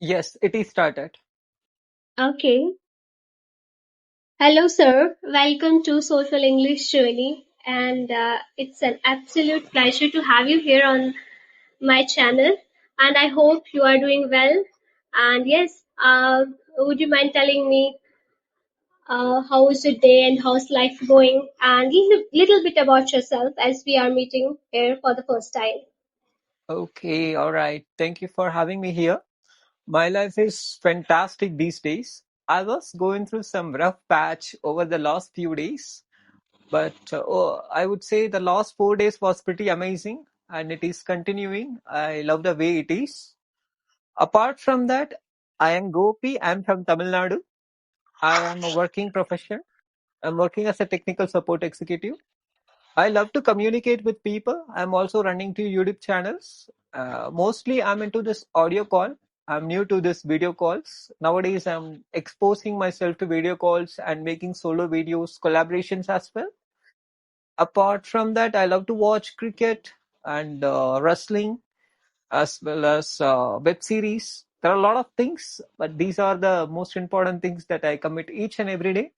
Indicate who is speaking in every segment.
Speaker 1: Yes, it is started.
Speaker 2: Okay. Hello, sir. Welcome to Social English Journey. And it's an absolute pleasure to have you here on my channel. And I hope you are doing well. And yes, would you mind telling me how is your day and how's life going? And a little bit about yourself as we are meeting here for the first time.
Speaker 1: Okay, all right. Thank you for having me here. My life is fantastic these days. I was going through some rough patch over the last few days, but I would say the last 4 days was pretty amazing and it is continuing. I love the way it is. Apart from that, I am Gopi. I'm from Tamil Nadu. I am a working profession. I'm working as a technical support executive. I love to communicate with people. I'm also running two YouTube channels. Mostly I'm into this audio call. I'm new to this video calls. Nowadays I'm exposing myself to video calls and making solo videos, collaborations as well. Apart from that, I love to watch cricket and wrestling as well as web series. There are a lot of things, but these are the most important things that I commit each and every day.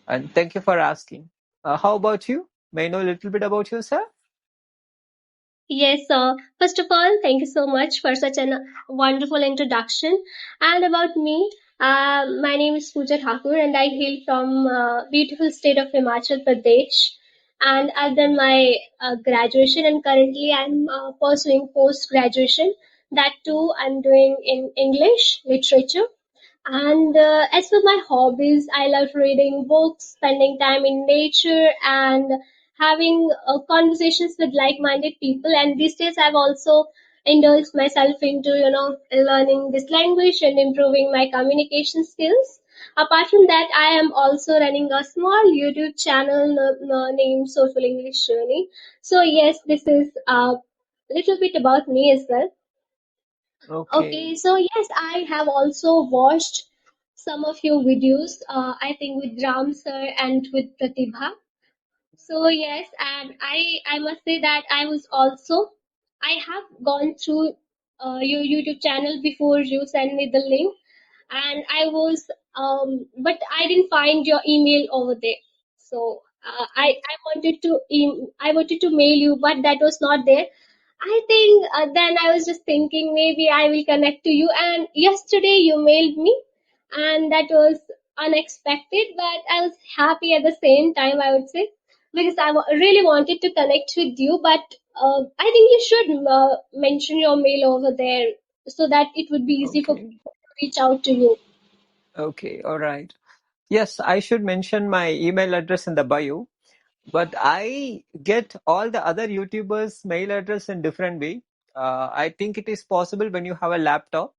Speaker 1: And thank you for asking. How about you? May I know a little bit about yourself?
Speaker 2: Yes, first of all, thank you so much for such a wonderful introduction. And about me, my name is Pooja Thakur and I hail from beautiful state of Himachal Pradesh. And I've done my graduation and currently I'm pursuing post-graduation. That too, I'm doing in English literature. And as for my hobbies, I love reading books, spending time in nature, and having conversations with like-minded people. And these days, I've also indulged myself into, learning this language and improving my communication skills. Apart from that, I am also running a small YouTube channel named Social English Journey. So yes, this is a little bit about me as well.
Speaker 1: Okay.
Speaker 2: Okay, so yes, I have also watched some of your videos, I think with Ram sir and with Pratibha. So yes, and I must say that I have gone through your YouTube channel before you sent me the link, and but I didn't find your email over there. So I wanted to mail you, but that was not there. I think then I was just thinking maybe I will connect to you. And yesterday you mailed me, and that was unexpected, but I was happy at the same time, I would say, because really wanted to connect with you. But I think you should mention your mail over there so that it would be easy for
Speaker 1: Okay.
Speaker 2: people to reach out to you.
Speaker 1: Okay. All right. Yes, I should mention my email address in the bio, but I get all the other YouTubers' mail address in different way. I think it is possible when you have a laptop.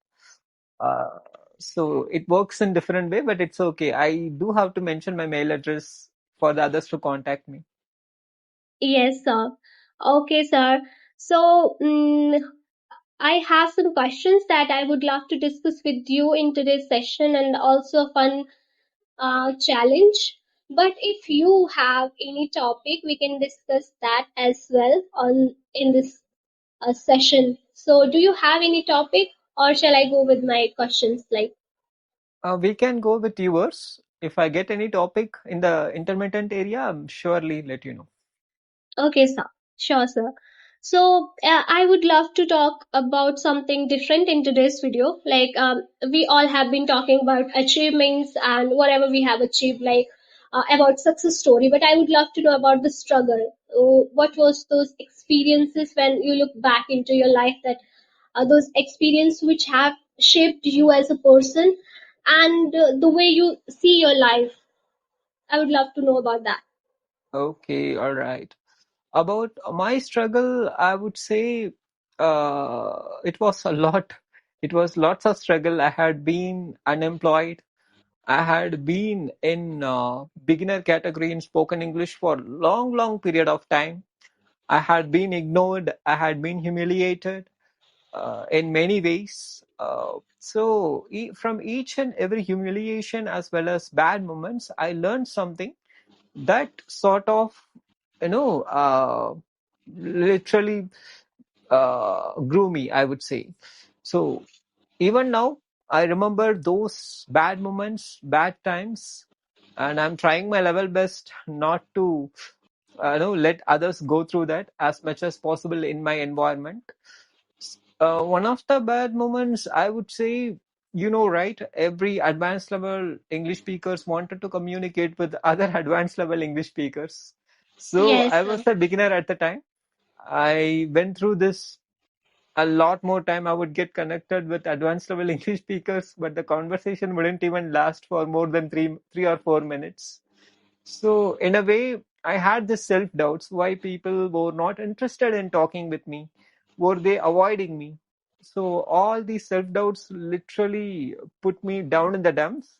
Speaker 1: Uh, so it works in different way, but it's okay. I do have to mention my mail address for the others to contact me.
Speaker 2: Yes, sir. Okay, sir. So, I have some questions that I would love to discuss with you in today's session and also a fun challenge. But if you have any topic, we can discuss that as well on in this session. So, do you have any topic, or shall I go with my questions? Like,
Speaker 1: We can go with yours. If I get any topic in the intermittent area, I'm surely let you know.
Speaker 2: okay, sir. Sure, sir. So, I would love to talk about something different in today's video. Like, we all have been talking about achievements and whatever we have achieved, like about success story. But I would love to know about the struggle. What was those experiences when you look back into your life, that those experiences which have shaped you as a person and the way you see your life? I would love to know about that.
Speaker 1: Okay, all right. About my struggle, I would say it was a lot. It was lots of struggle. I had been unemployed. I had been in beginner category in spoken English for long, long period of time. I had been ignored. I had been humiliated in many ways. From each and every humiliation as well as bad moments, I learned something that sort of, you know, literally grew me, I would say. So even now, I remember those bad moments, bad times, and I'm trying my level best not to let others go through that as much as possible in my environment. One of the bad moments, I would say, right? Every advanced level English speakers wanted to communicate with other advanced level English speakers. So I
Speaker 2: Yes,
Speaker 1: was a beginner at the time. I went through this a lot more time. I would get connected with advanced level English speakers, but the conversation wouldn't even last for more than three or 4 minutes. So in a way, I had this self doubts why people were not interested in talking with me. Were they avoiding me? So all these self doubts literally put me down in the dumps.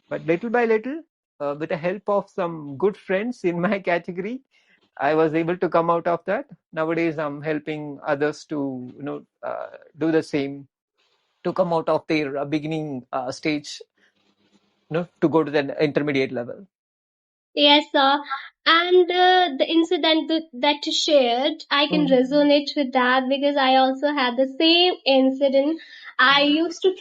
Speaker 1: But little by little, with the help of some good friends in my category, I was able to come out of that. Nowadays, I'm helping others to do the same, to come out of their beginning stage, to go to the intermediate level.
Speaker 2: yes, sir. And the incident that you shared, I can
Speaker 1: Mhm.
Speaker 2: resonate with that because I also had the same incident. I used to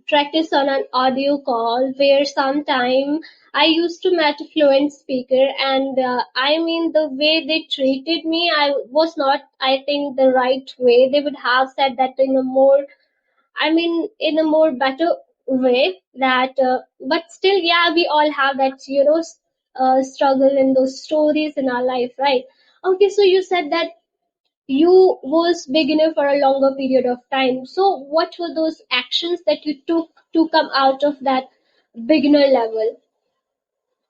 Speaker 2: practice on an audio call where sometime I used to meet a fluent speaker, and I mean, the way they treated me, I was not, I think, the right way. They would have said that in a more, I mean, in a more better way that, but still, yeah, we all have that, struggle in those stories in our life, right? Okay, so you said that you was beginner for a longer period of time. So what were those actions that you took to come out of that beginner level?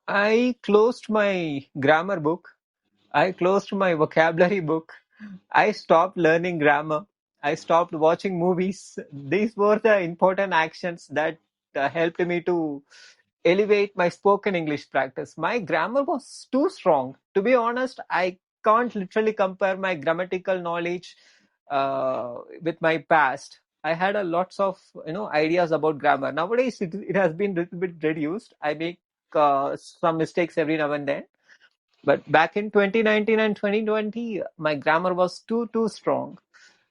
Speaker 1: I closed my grammar book. I closed my vocabulary book. I stopped learning grammar. I stopped watching movies. These were the important actions that helped me to elevate my spoken English practice. My grammar was too strong. To be honest, I can't literally compare my grammatical knowledge with my past. I had a lots of ideas about grammar. Nowadays, it has been a little bit reduced. I make some mistakes every now and then, but back in 2019 and 2020, my grammar was too strong.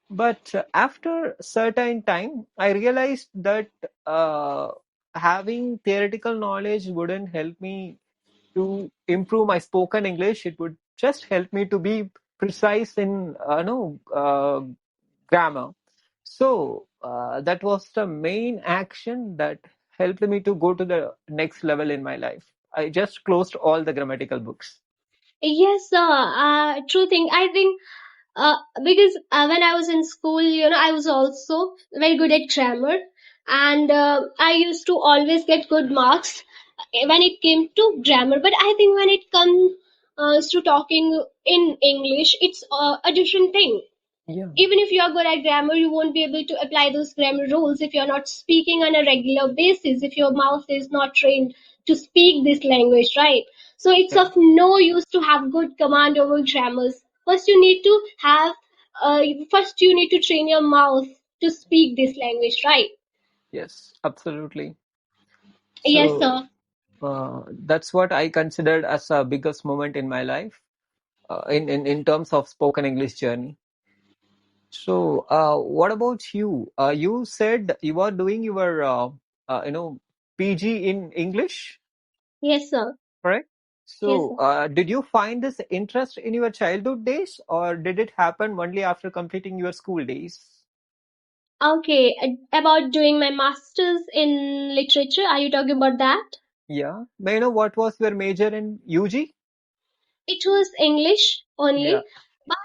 Speaker 1: But after certain time, I realized that uh, having theoretical knowledge wouldn't help me to improve my spoken English. It would just help me to be precise in grammar. So that was the main action that helped me to go to the next level in my life. I just closed all the grammatical books.
Speaker 2: Yes, sir. True thing. I think because when I was in school, I was also very good at grammar, and I used to always get good marks when it came to grammar. But I think when it comes to talking in English, it's a different thing.
Speaker 1: Yeah.
Speaker 2: Even if you are good at grammar, you won't be able to apply those grammar rules if you're not speaking on a regular basis, if your mouth is not trained to speak this language, right? So it's
Speaker 1: Yeah.
Speaker 2: of no use to have good command over grammars. First you need to have uh, first you need to train your mouth to speak this language, right?
Speaker 1: Yes, absolutely.
Speaker 2: Yes,
Speaker 1: So
Speaker 2: sir.
Speaker 1: that's what I considered as a biggest moment in my life, in terms of spoken English journey. So what about you? You said you are doing your PG in English,
Speaker 2: Yes, sir.
Speaker 1: correct?
Speaker 2: Yes,
Speaker 1: So
Speaker 2: sir.
Speaker 1: did you find this interest in your childhood days, or did it happen only after completing your school days?
Speaker 2: Okay, about doing my masters in literature, are you talking about that?
Speaker 1: Yeah. May I know what was your major in UG?
Speaker 2: It was English
Speaker 1: Yeah.
Speaker 2: only, but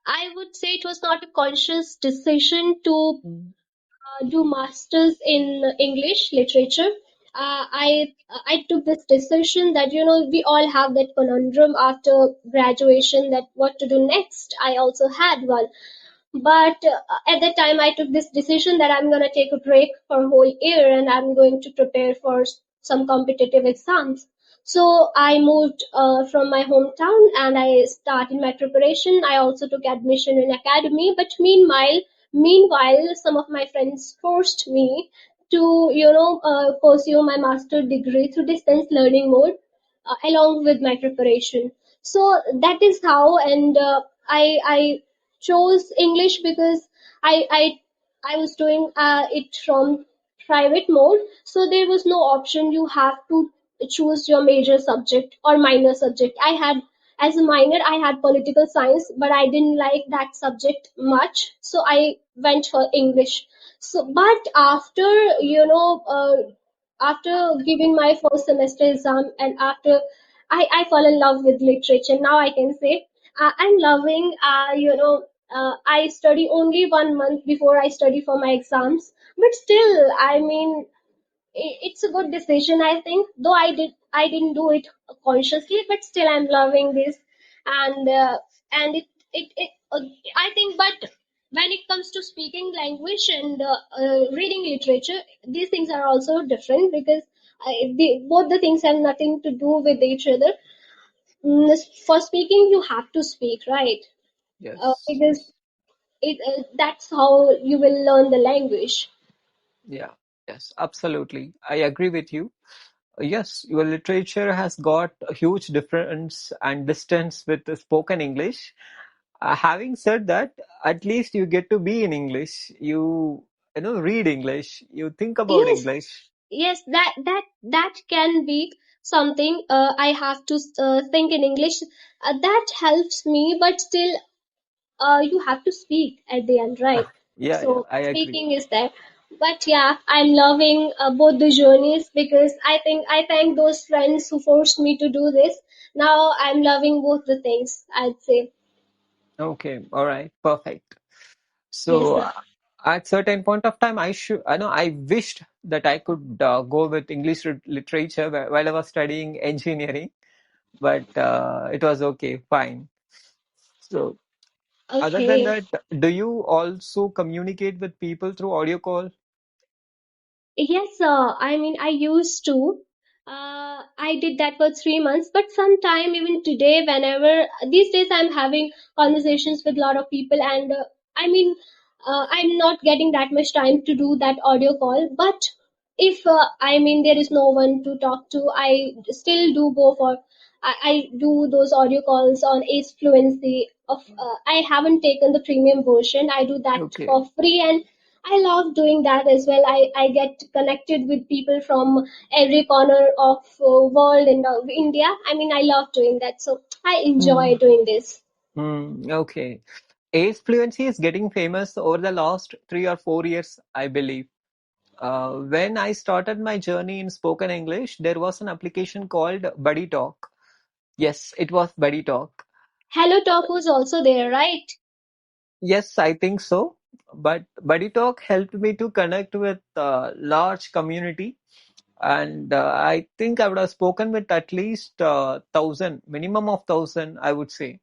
Speaker 2: I would say it was not a conscious decision to do masters in English literature. I took this decision that we all have that conundrum after graduation, that what to do next. I also had one, but at that time, I took this decision that I'm going to take a break for a whole year and I'm going to prepare for some competitive exams. So I moved from my hometown and I started my preparation. I also took admission in academy, but meanwhile, some of my friends forced me to, pursue my master degree through distance learning mode along with my preparation. So that is how, and I chose English because I I I was doing it from private mode, so there was no option. You have to choose your major subject or minor subject. I had, as a minor, I had political science, but I didn't like that subject much, so I went for English. So but after, after giving my first semester exam, and after I fall in love with literature. Now I can say I'm loving, I study only 1 month before I study for my exams, but still, I mean, it's a good decision, I think. Though I didn't do it consciously, but still I'm loving this, and it I think. But when it comes to speaking language and reading literature, these things are also different, because both the things have nothing to do with each other. For speaking, you have to speak, right?
Speaker 1: Yes,
Speaker 2: Because that's how you will learn the language.
Speaker 1: yeah, yes, absolutely. I agree with you. Yes, your literature has got a huge difference and distance with the spoken English. Having said that, at least you get to be in English. You know, read English. You think about
Speaker 2: Yes,
Speaker 1: English.
Speaker 2: yes, that can be something. I have to think in English. That helps me, but still, you have to speak at the end, right?
Speaker 1: Yeah, yeah,
Speaker 2: So
Speaker 1: I agree.
Speaker 2: speaking is there. But yeah, I'm loving both the journeys, because I think I thank those friends who forced me to do this. Now I'm loving both the things, I'd say.
Speaker 1: Okay, all right, perfect.
Speaker 2: Yes.
Speaker 1: So at certain point of time, I know I wished that I could go with English literature while I was studying engineering, but it was okay, fine. So other than
Speaker 2: Okay.
Speaker 1: that, do you also communicate with people through audio call?
Speaker 2: Yes, I mean, I used to. I did that for 3 months, but sometime even today, whenever these days I'm having conversations with a lot of people, and I mean, I'm not getting that much time to do that audio call. But if I mean there is no one to talk to, I still do go for. I do those audio calls on Ace Fluency. I haven't taken the premium version. I do that
Speaker 1: Okay.
Speaker 2: for free, and I love doing that as well. I get connected with people from every corner of world and India. I mean, I love doing that. So I enjoy
Speaker 1: Hmm.
Speaker 2: doing this.
Speaker 1: Okay. Ace Fluency is getting famous over the last 3 or 4 years, I believe. When I started my journey in spoken English, there was an application called Buddy Talk. Yes, it was Buddy Talk.
Speaker 2: Hello Talk was also there, right?
Speaker 1: Yes, I think so. But Buddy Talk helped me to connect with a large community, and I think I would have spoken with at least 1,000, minimum of 1,000, I would say.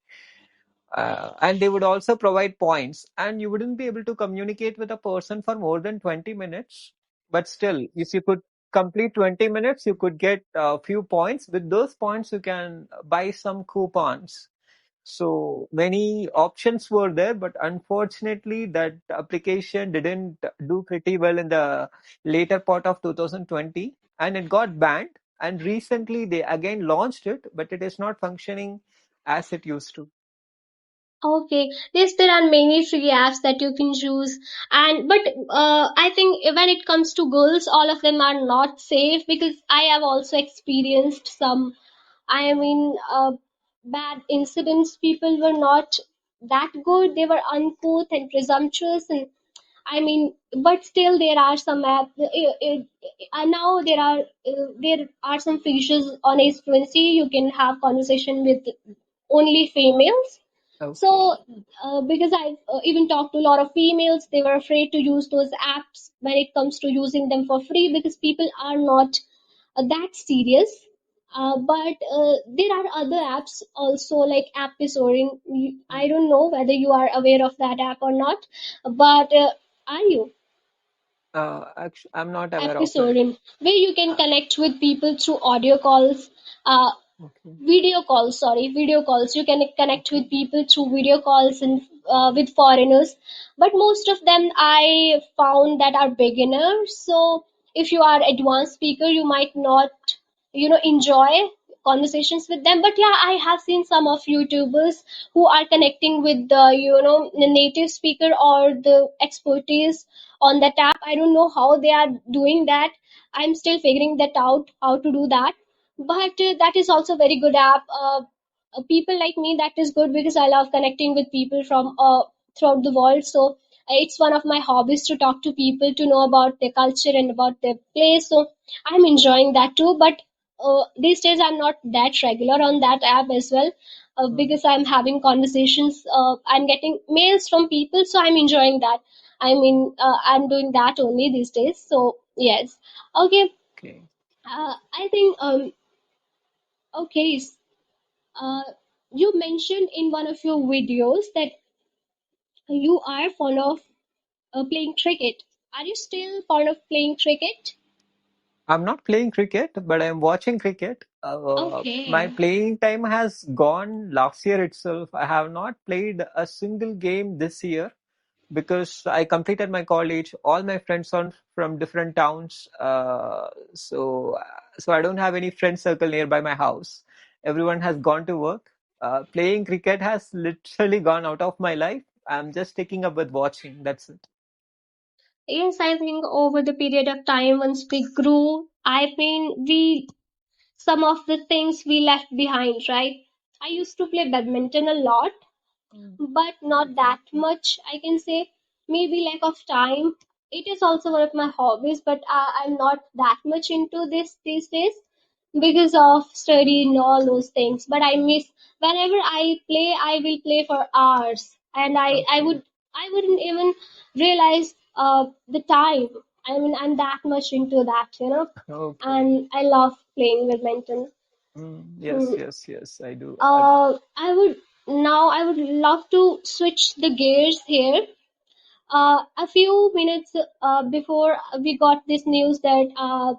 Speaker 1: And they would also provide points, and you wouldn't be able to communicate with a person for more than 20 minutes. But still, if you could complete 20 minutes, you could get a few points. With those points, you can buy some coupons. So many options were there, but unfortunately, that application didn't do pretty well in the later part of 2020, and it got banned. And recently, they again launched it, but it is not functioning as it used to.
Speaker 2: Okay, yes, there are many free apps that you can choose, and but I think when it comes to girls, all of them are not safe, because I have also experienced some. I mean, bad incidents. People were not that good. They were uncouth and presumptuous, and I mean, but still there are some apps. Now there are some features on Ace Fluency. You can have conversation with only females.
Speaker 1: Okay.
Speaker 2: So, because I've even talked to a lot of females, they were afraid to use those apps when it comes to using them for free, because people are not that serious. But there are other apps also, like Appisoring. I don't know whether you are aware of that app or not, but are you?
Speaker 1: Actually, I'm not aware of it.
Speaker 2: Appisoring, where you can connect with people through audio calls. Uh,
Speaker 1: Okay.
Speaker 2: Video calls. You can connect
Speaker 1: Okay.
Speaker 2: with people through video calls, and with foreigners, but most of them I found that are beginners. So if you are advanced speaker, you might not enjoy. conversations with them. But yeah, I have seen some of YouTubers who are connecting with the the native speaker or the expertise on that app. I don't know how they are doing that. I'm still figuring that out, how to do that. But that is also a very good app. People like me, that is good because I love connecting with people from throughout the world. So it's one of my hobbies to talk to people, to know about their culture and about their place. So I'm enjoying that too. But these days I'm not that regular on that app as well,
Speaker 1: Mm,
Speaker 2: because I'm having conversations. I'm getting mails from people, so I'm enjoying that. I mean, I'm doing that only these days. So yes, okay.
Speaker 1: okay.
Speaker 2: I think okay. Uh, you mentioned in one of your videos that you are fond of playing cricket. Are you still fond of playing cricket?
Speaker 1: I'm not playing cricket, but I'm watching cricket. My
Speaker 2: Okay.
Speaker 1: playing time has gone last year itself. I have not played a single game this year because I completed my college. All my friends are from different towns, so I don't have any friend circle nearby my house. Everyone has gone to work. Playing cricket has literally gone out of my life. I'm just taking up with watching. That's it.
Speaker 2: Yes, I think over the period of time, once we grew, I mean, we some of the things we left behind, right? I used to play badminton a lot, but not that much. I can say maybe lack of time. It is also one of my hobbies, but I'm not that much into this these days because of study and all those things. But I miss whenever I play, I will play for hours, and
Speaker 1: Okay.
Speaker 2: I wouldn't even realize the time. I mean, I'm that much into that.
Speaker 1: Okay.
Speaker 2: And I love playing badminton.
Speaker 1: Yes,
Speaker 2: Hmm.
Speaker 1: yes, yes, I do.
Speaker 2: I would love to switch the gears here. A few minutes before we got this news that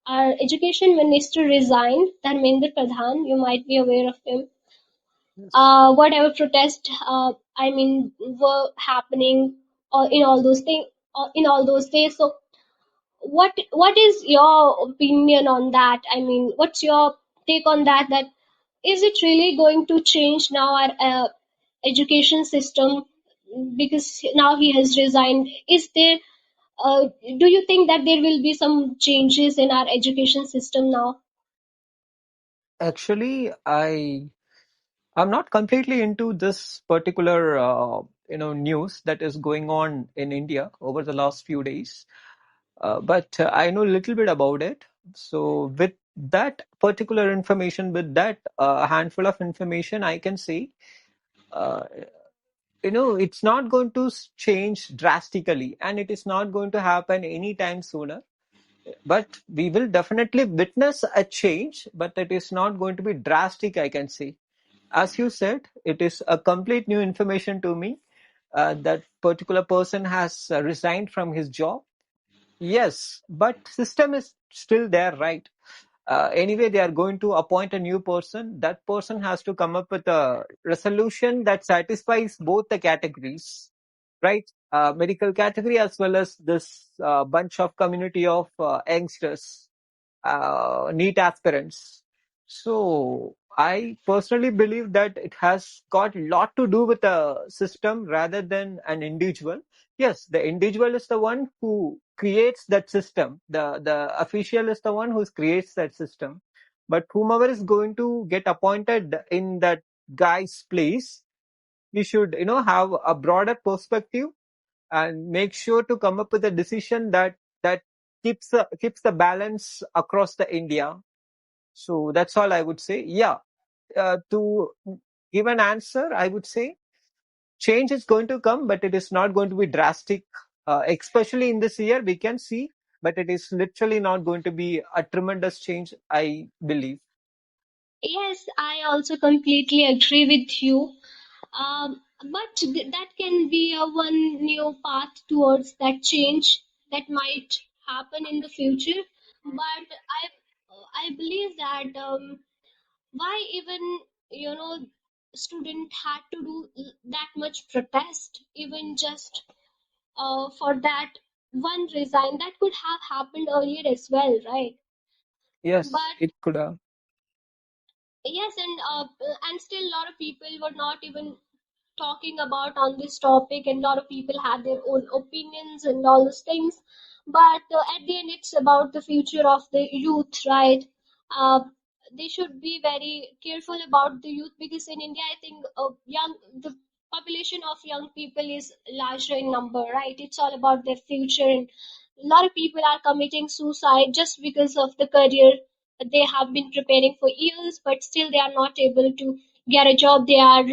Speaker 2: our education minister resigned, Dharmendra Pradhan, you might be aware of him.
Speaker 1: Yes.
Speaker 2: Whatever protest, I mean, were happening in all those things, in all those days. So, what is your opinion on that? I mean, what's your take on that? That is it really going to change now our education system because now he has resigned? Is there do you think that there will be some changes in our education system now?
Speaker 1: Actually, I'm not completely into this particular news that is going on in India over the last few days, but I know a little bit about it. So with that particular information, with that handful of information, I can say, uh, it's not going to change drastically, and it is not going to happen anytime sooner. But we will definitely witness a change, but it is not going to be drastic, I can say. As you said, it is a complete new information to me. That particular person has resigned from his job. Yes, but system is still there, right? Anyway, they are going to appoint a new person. That person has to come up with a resolution that satisfies both the categories, right? Medical category as well as this bunch of community of youngsters, NEET aspirants. So I personally believe that it has got a lot to do with a system rather than an individual. Yes, the individual is the one who creates that system. The official is the one who creates that system. But whomever is going to get appointed in that guy's place, we should, have a broader perspective and make sure to come up with a decision that keeps the balance across the India. So that's all I would say. Yeah, to give an answer, I would say change is going to come, but it is not going to be drastic. Especially in this year, we can see, but it is literally not going to be a tremendous change, I believe.
Speaker 2: Yes, I also completely agree with you. But that can be a one new path towards that change that might happen in the future. But I believe that why even student had to do that much protest, even just for that one resign that could have happened earlier as well, right?
Speaker 1: Yes,
Speaker 2: But
Speaker 1: it could have.
Speaker 2: Yes, and still a lot of people were not even talking about on this topic, and a lot of people had their own opinions and all those things. But at the end, it's about the future of the youth, right? uh, they should be very careful about the youth, because in India, I think the population of young people is larger in number, right? It's all about their future, and a lot of people are committing suicide just because of the career they have been preparing for years, but still they are not able to get a job. They are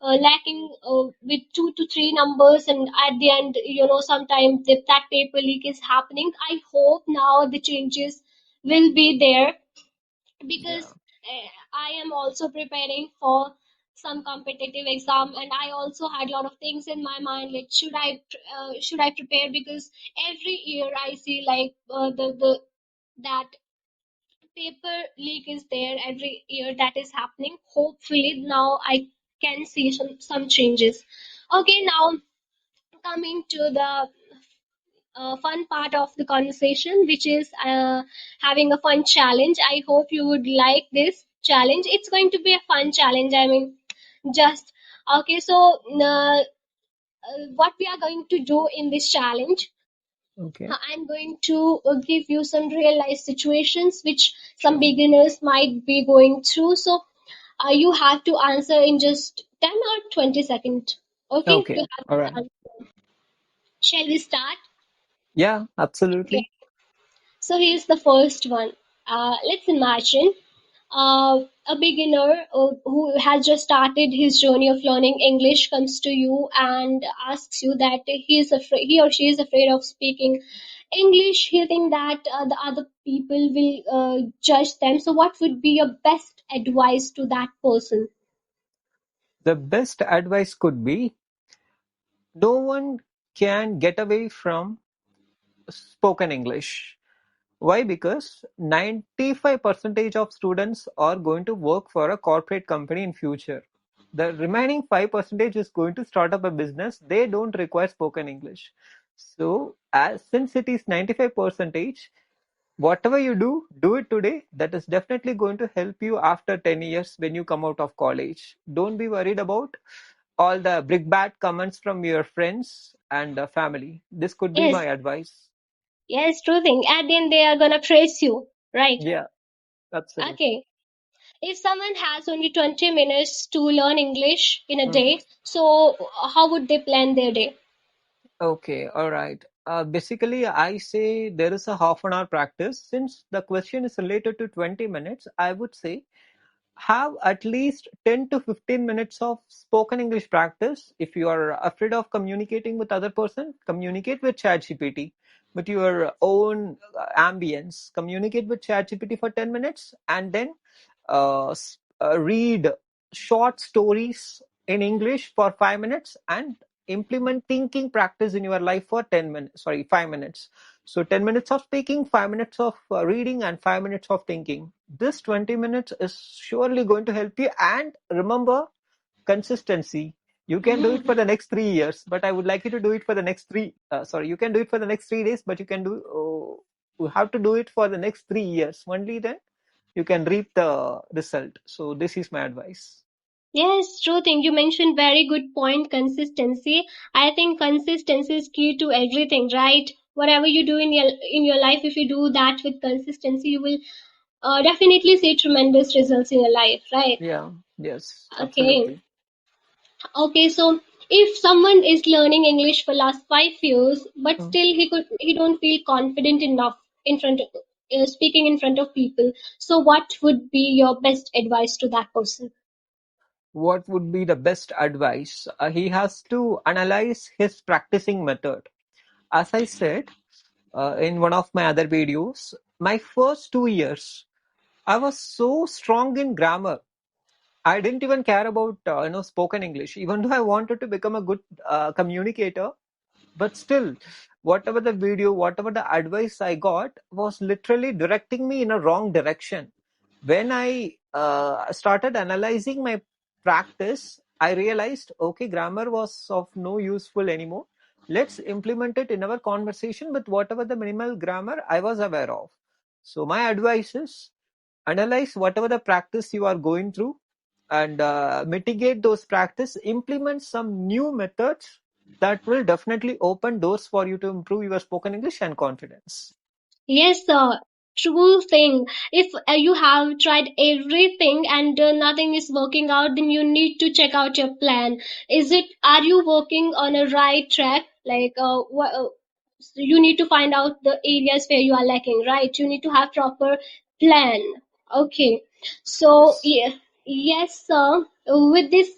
Speaker 2: lacking with 2 to 3 numbers, and at the end, sometimes that paper leak is happening. I hope now the changes will be there, because
Speaker 1: Yeah.
Speaker 2: I am also preparing for some competitive exam, and I also had a lot of things in my mind, like should I prepare, because every year I see like the that paper leak is there every year, that is happening. Hopefully now I can see some changes. Okay, now coming to the fun part of the conversation, which is having a fun challenge. I hope you would like this challenge. It's going to be a fun challenge. I mean, just okay. So, what we are going to do in this challenge,
Speaker 1: Okay.
Speaker 2: I'm going to give you some real life situations which some
Speaker 1: Sure.
Speaker 2: beginners might be going through. So, you have to answer in just 10 or 20 seconds. Okay,
Speaker 1: Okay.
Speaker 2: you have
Speaker 1: All
Speaker 2: to
Speaker 1: right.
Speaker 2: answer. Shall we start?
Speaker 1: Yeah,
Speaker 2: Okay.
Speaker 1: absolutely.
Speaker 2: So here's the first one. Let's imagine a beginner who has just started his journey of learning English comes to you and asks you that he or she is afraid of speaking English. He thinks that the other people will judge them. So, what would be your best advice to that person?
Speaker 1: The best advice could be no one can get away from spoken English. Why? Because 95% of students are going to work for a corporate company in future. The remaining 5% is going to start up a business. They don't require spoken English. So, as since it is 95%, whatever you do it today. That is definitely going to help you after 10 years when you come out of college. Don't be worried about all the bad comments from your friends and family. This could be
Speaker 2: Yes,
Speaker 1: my advice.
Speaker 2: yes, true thing. At the end, they are gonna praise you, right?
Speaker 1: Yeah, absolutely.
Speaker 2: Okay. If someone has only 20 minutes to learn English in a
Speaker 1: Mhm.
Speaker 2: day, so how would they plan their day?
Speaker 1: Okay, all right. Basically, I say there is a half an hour practice. Since the question is related to 20 minutes, I would say have at least 10 to 15 minutes of spoken English practice. If you are afraid of communicating with other person, communicate with ChatGPT with your own ambience. Communicate with ChatGPT for 10 minutes and then read short stories in English for 5 minutes and implement thinking practice in your life for 10 minutes, sorry, 5 minutes. So 10 minutes of speaking, 5 minutes of reading, and 5 minutes of thinking. This 20 minutes is surely going to help you. And remember, consistency. You can do it for the next 3 years, but I would like you to do it for the next you can do it for the next 3 days, but you have to do it for the next 3 years. Only then you can reap the result. So this is my advice.
Speaker 2: Yes, true thing. You mentioned very good point, consistency. I think consistency is key to everything, right? Whatever you do in your life, if you do that with consistency, you will definitely see tremendous results in your life, right?
Speaker 1: Yeah, yes,
Speaker 2: Okay.
Speaker 1: absolutely.
Speaker 2: Okay, so if someone is learning English for last 5 years, but
Speaker 1: Hmm.
Speaker 2: still he don't feel confident enough in front of speaking in front of people, so what would be your best advice to that person?
Speaker 1: What would be the best advice? He has to analyze his practicing method. As I said in one of my other videos, my first 2 years, I was so strong in grammar. I didn't even care about spoken English, even though I wanted to become a good communicator. But still, whatever the video, whatever the advice I got was literally directing me in a wrong direction. When I started analyzing my practice, I realized, okay, grammar was of no useful anymore. Let's implement it in our conversation with whatever the minimal grammar I was aware of. So my advice is analyze whatever the practice you are going through, and mitigate those practice, implement some new methods that will definitely open doors for you to improve your spoken English and confidence.
Speaker 2: Yes, true thing. If you have tried everything and nothing is working out, then you need to check out your plan. Are you working on a right track? Like, you need to find out the areas where you are lacking, right? You need to have proper plan. Okay. So,
Speaker 1: Yes.
Speaker 2: yeah, yes, sir. With this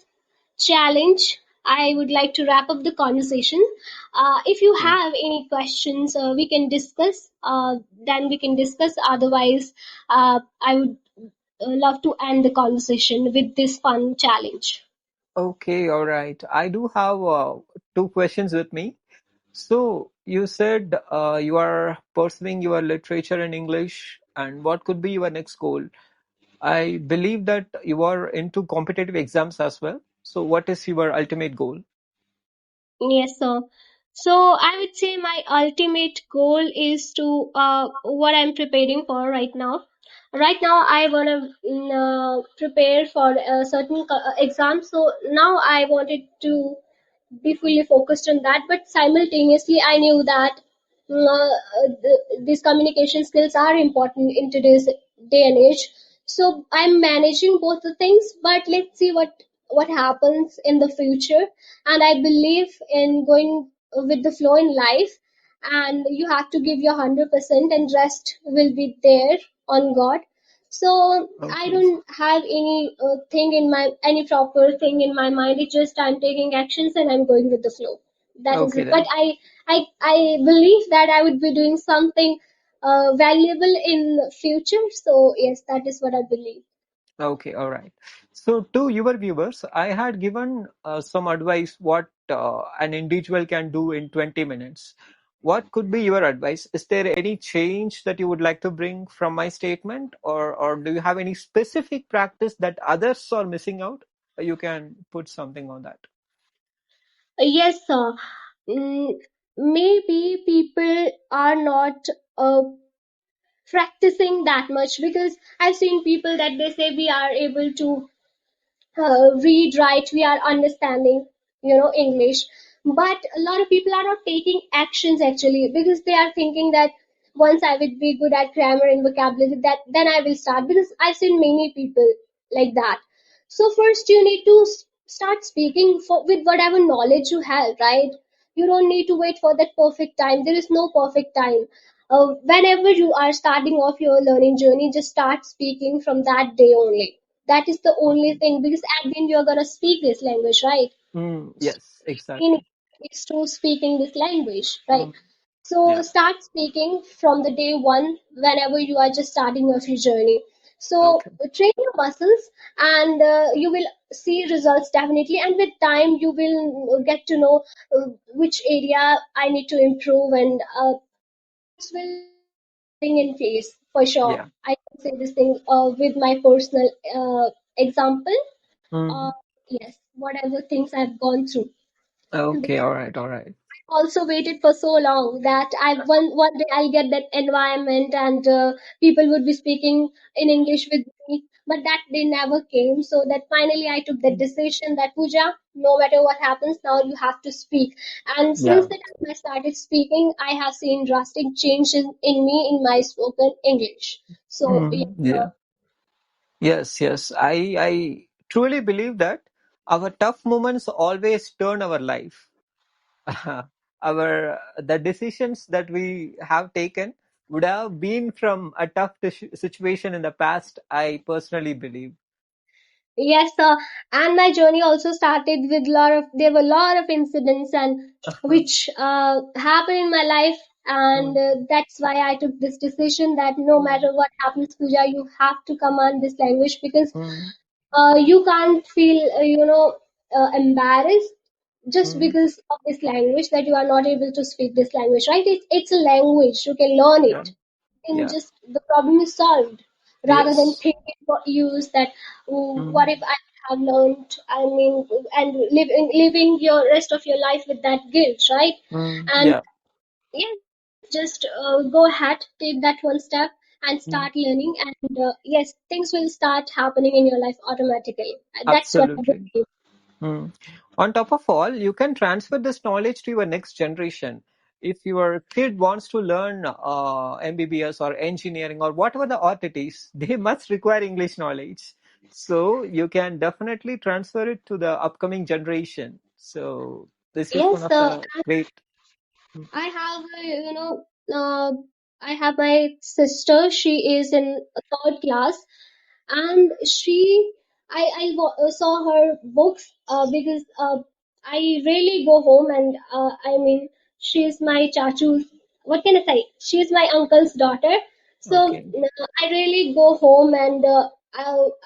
Speaker 2: challenge, I would like to wrap up the conversation. If you
Speaker 1: Okay.
Speaker 2: have any questions, we can discuss. Then we can discuss. Otherwise, I would love to end the conversation with this fun challenge.
Speaker 1: Okay, all right. I do have two questions with me. So you said you are pursuing your literature in English, and what could be your next goal? I believe that you are into competitive exams as well. So what is your ultimate goal?
Speaker 2: Yes, sir. So I would say my ultimate goal is to what I'm preparing for right now. Right now, I wanna prepare for a certain exam. So now I wanted to be fully focused on that. But simultaneously, I knew that these communication skills are important in today's day and age. So I'm managing both the things. But let's see what happens in the future. And I believe in going with the flow in life. And you have to give your 100%, and rest will be there on God. So I
Speaker 1: Okay.
Speaker 2: don't have any proper thing in my mind. It's just I'm taking actions and I'm going with the flow. That is
Speaker 1: Okay
Speaker 2: it. But
Speaker 1: then.
Speaker 2: I believe that I would be doing something valuable in future. So yes, that is what I believe.
Speaker 1: Okay, all right. So to your viewers, I had given some advice what an individual can do in 20 minutes. What could be your advice? Is there any change that you would like to bring from my statement, or do you have any specific practice that others are missing out? You can put something on that.
Speaker 2: Yes, sir. Mm, Maybe people are not uh, practicing that much, because I've seen people that they say we are able to read, write, we are understanding, English. But a lot of people are not taking actions actually, because they are thinking that once I will be good at grammar and vocabulary, that then I will start. Because I've seen many people like that. So first you need to start speaking with whatever knowledge you have, right? You don't need to wait for that perfect time. There is no perfect time. Whenever you are starting off your learning journey, just start speaking from that day only. That is the only
Speaker 1: Okay.
Speaker 2: thing, because at the end you're gonna speak this language, right?
Speaker 1: Yes,
Speaker 2: In
Speaker 1: exactly.
Speaker 2: is to speaking this language, right?
Speaker 1: Mm,
Speaker 2: So
Speaker 1: yeah.
Speaker 2: start speaking from the day one whenever you are just starting off your journey. So
Speaker 1: Okay.
Speaker 2: train your muscles, and you will see results definitely. And with time, you will get to know which area I need to improve, and this will falling in place for sure.
Speaker 1: Yeah.
Speaker 2: I can say this thing with my personal example. Uh,
Speaker 1: Mm.
Speaker 2: yes, whatever things I've gone through.
Speaker 1: Okay. All right. All right.
Speaker 2: Also waited for so long that I one day I'll get that environment, and people would be speaking in English with me, but that day never came. So that finally I took that decision that Pooja, no matter what happens, now you have to speak. And since
Speaker 1: Yeah.
Speaker 2: the time I started speaking, I have seen drastic changes in me in my spoken English. So yeah,
Speaker 1: Yeah. Yes, yes. I truly believe that our tough moments always turn our life. Our the decisions that we have taken would have been from a tough situation in the past, I personally believe.
Speaker 2: yes, and my journey also started with there were a lot of incidents and which happened in my life, and
Speaker 1: Mm,
Speaker 2: that's why I took this decision that no
Speaker 1: mm,
Speaker 2: matter what happens, Pooja, you have to command this language, because
Speaker 1: mm,
Speaker 2: you can't feel, embarrassed just
Speaker 1: mm.
Speaker 2: because of this language, that you are not able to speak this language, right? It's a language, you can learn
Speaker 1: Yeah,
Speaker 2: it, and
Speaker 1: yeah.
Speaker 2: just the problem is solved, rather than
Speaker 1: Yes.
Speaker 2: thinking for years that, what
Speaker 1: Mm,
Speaker 2: if I have learned, I mean, and living your rest of your life with that guilt, right? And
Speaker 1: yeah.
Speaker 2: yeah, just go ahead, take that one step, and
Speaker 1: Mm.
Speaker 2: start learning, and yes, things will start happening in your life automatically. That's what I
Speaker 1: Absolutely.
Speaker 2: believe.
Speaker 1: Hmm. On top of all, you can transfer this knowledge to your next generation. If your kid wants to learn MBBS or engineering or whatever the art it is, they must require English knowledge. So you can definitely transfer it to the upcoming generation. So this is one
Speaker 2: Yes,
Speaker 1: of the great.
Speaker 2: I have, I have my sister. She is in third class, and I saw her books because I really go home, and I mean, she's my chachu's. What can I say? She's my uncle's daughter. So
Speaker 1: Okay.
Speaker 2: I really go home, and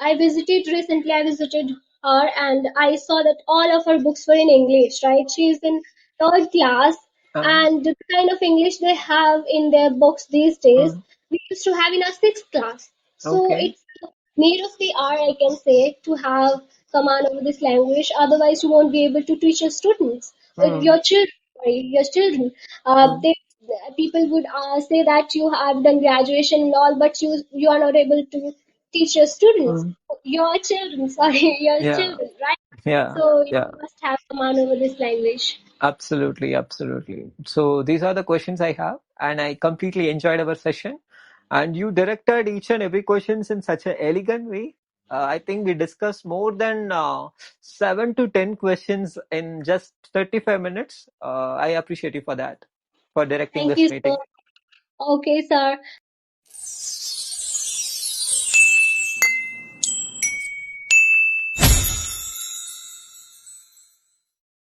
Speaker 2: I visited recently. I visited her, and I saw that all of her books were in English. Right? She's in third class,
Speaker 1: Um,
Speaker 2: and the kind of English they have in their books these days,
Speaker 1: mm,
Speaker 2: we used to have in our sixth class. So
Speaker 1: okay.
Speaker 2: it's need of the hour, I can say, to have command over this language. Otherwise, you won't be able to teach your students,
Speaker 1: Mm,
Speaker 2: your children. Sorry, your children.
Speaker 1: mm,
Speaker 2: People would say that you have done graduation and all, but you are not able to teach your students,
Speaker 1: mm.
Speaker 2: your children. Sorry, your
Speaker 1: Yeah.
Speaker 2: children, right?
Speaker 1: Yeah.
Speaker 2: So you
Speaker 1: Yeah.
Speaker 2: must have command over this language.
Speaker 1: Absolutely, absolutely. So these are the questions I have, and I completely enjoyed our session. And you directed each and every questions in such an elegant way. I think we discussed more than 7 to 10 questions in just 35 minutes. I appreciate you for that, for directing
Speaker 2: Thank
Speaker 1: this
Speaker 2: you so
Speaker 1: meeting.
Speaker 2: much. Okay, sir.